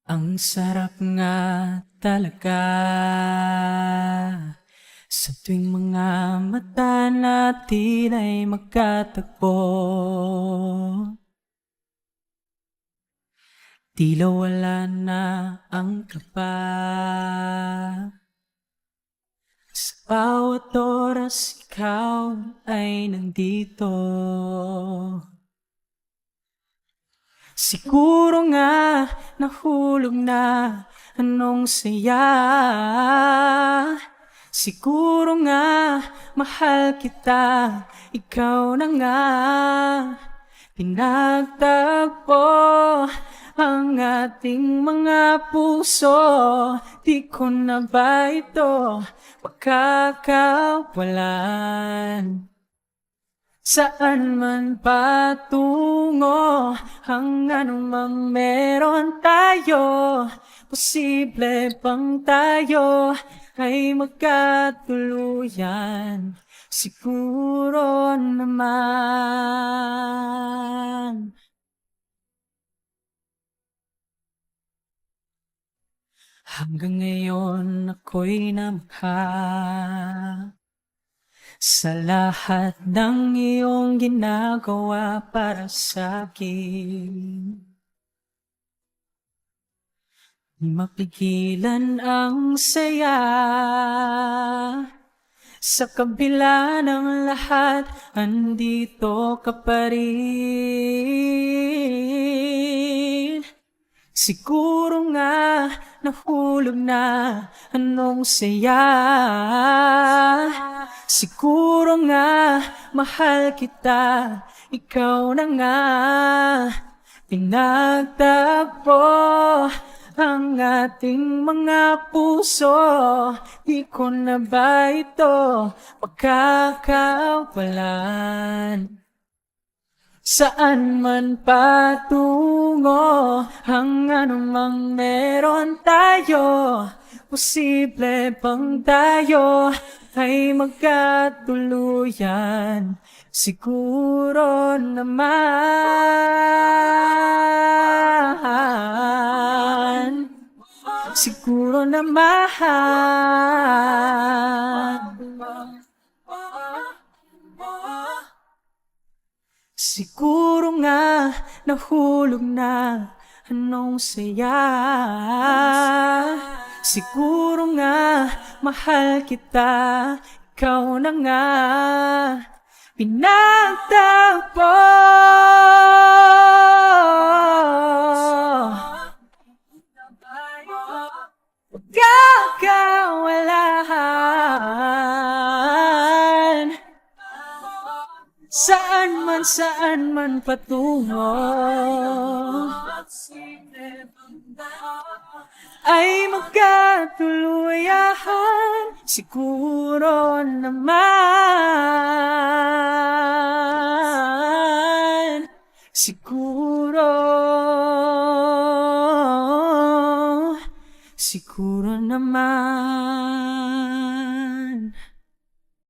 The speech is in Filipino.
Ang sarap nga talaga sa tuwing mga mata natin ay magkatagpo. Tila wala na ang kaba sa bawat oras ikaw ay nandito. Siguro nga nahulog na anong saya. Siguro nga mahal kita, ikaw na nga. Pinagtagpo ang ating mga puso, di ko na ba ito makakawalan? Saan man patungo, ang anumang meron tayo, posible bang tayo ay magkatuluyan? Siguro naman. Hanggang ngayon ako'y namangha sa lahat ng iyong ginagawa para sa'kin. Di mapigilan ang saya. Sa kabila ng lahat, andito ka pa rin. Siguro nga nahulog na anong saya. Siguro nga mahal kita, ikaw na nga. Pinagtagpo ang ating mga puso, di ko na ba ito makakawalan? Saan man patungo, ang anumang meron tayo, posible bang tayo ay magkatuluyan? Siguro naman. Siguro naman. Siguro nga nahulog na anong saya. Siguro nga mahal kita, ikaw na nga. Pinagtagpo magkakawalan. Saan man patungo ay magkatuluyan. Siguro naman. Siguro. Siguro naman.